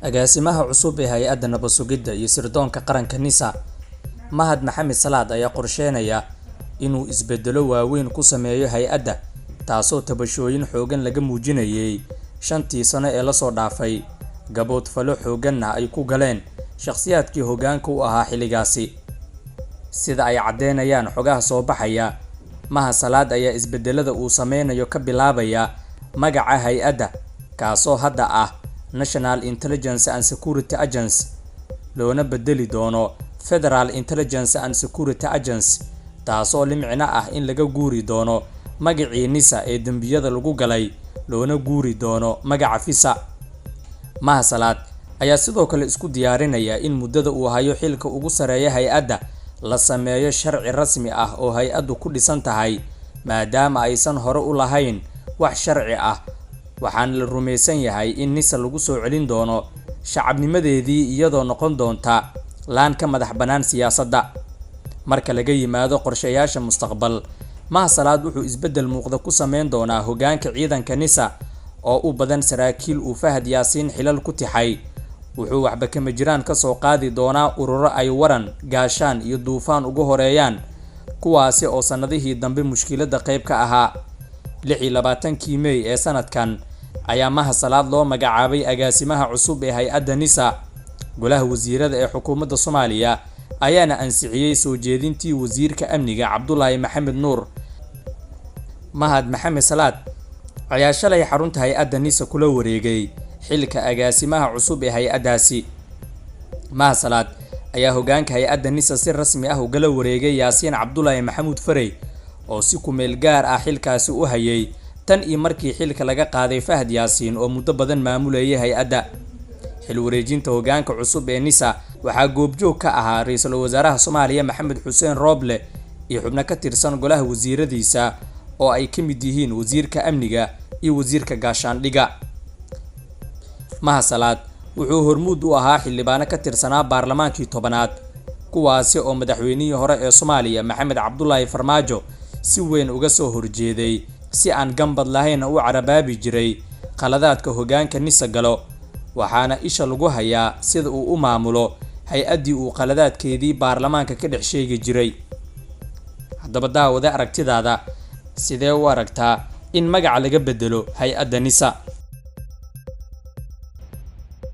Agaasimaha cusub ee hay'adda nabad sugidda iyo sirdoonka qaranka NISA, Mahad Maxamed Salaad ayaa qorsheynaya inuu isbedelo waaweyn ku sameeyo hay'adda, taasoo tabashooyin xooggan laga muujinayay 5 sano ee la soo dhaafay. Gaboodfalo xoogganna ay ku galeen shakhsiyaadkii hoggaanka u ahaa xilligaasi. Sida ay cadeynayaan xogaha soo baxaya, Mahad Salaad ayaa isbedelada uu sameynayo ka bilaabaya magaca hay'adda, kaasoo hadda ah National Intelligence and Security Agency, loona bedeli doono Federal Intelligence and Security Agency, taasoo limicna ah in laga guuri doono magacii NISA ee dambiyada lagu galay, loona guuri doono magaca FISA. Mahad Salaad ayaa sidoo kale isku diyaarinaya in muddada uu hayo xilka ugu sareeya hay'adda la sameeyo sharci rasmi ah oo hay'addu ku dhisan tahay, maadaama aysan hore u lahayn wax sharci ah. Waxaan la rumaysan yahay in NISA lagu soo celin doono shacabnimadeedii iyadoo noqon doonta laan ka madax bannaan siyaasadda. Marka laga yimaado qorshayaasha mustaqbal, Mahad Salaad wuxuu isbedel muuqda ku sameyn doonaa hoggaanka ciidanka NISA oo u badan saraakiil uu Fahad Yaasiin xilal ku tixay. Wuxuu waxba kama jiraan ka soo qaadi doonaa ururo ay Waran, Gaashaan iyo Duufaan ugu horeeyaan, kuwaasi oo sanadihii dambe mushkiladda qayb ka ahaa. 26 May ee sanadkan ayaa Mahad Salaad loo magacaabay agaasimaha cusub ee hay'adda NISA. Golaha wasiirada ee xukuumadda Soomaaliya ayaana ansixiyay soo jeedintii wasiirka amniga Cabdullaahi Maxamed Nuur. Mahad Maxamed Salaad ayaa shalay xarunta hay'adda NISA kula wareegay xilka agaasimaha cusub ee hay'addaasi. Mahad Salaad ayaa hoggaanka hay'adda NISA si rasmi ah uga wareegay Yaasiin Cabdullaahi Maxamuud Farey oo si ku meel gaar ah xilkaasi u hayay tan iyo markii xilka laga qaaday Fahad Yaasiin oo muddo badan maamulayay hay'adda. Xil wareejinta hoggaanka cusub ee NISA waxaa goobjoog ka ahaa Ra'iisul Wasaaraha Soomaaliya Maxamed Xuseen Rooble iyo xubno ka tirsan golaha wasiiradiisa oo ay ka mid yihiin wasiirka amniga iyo wasiirka gaashaandhigga. Mahad Salaad wuxuu hormuud u ahaa xildhibaano ka tirsanaa baarlamaankii 10aad, kuwaasi oo madaxweynihii hore ee Soomaaliya Maxamed Cabdullaahi Farmaajo si weyn uga soo horjeeday, si aan gambad lahayn u carabaabi jiray qaladaadka hoggaanka NISA galo, waxaana isha lagu hayaa sida uu u maamulo hay'addii uu qaladaadkeedii baarlamaanka ka dhex sheegi jiray. Haddaba daawada aragtidaada, sidee u aragtaa in magaca laga bedelo hay'adda NISA?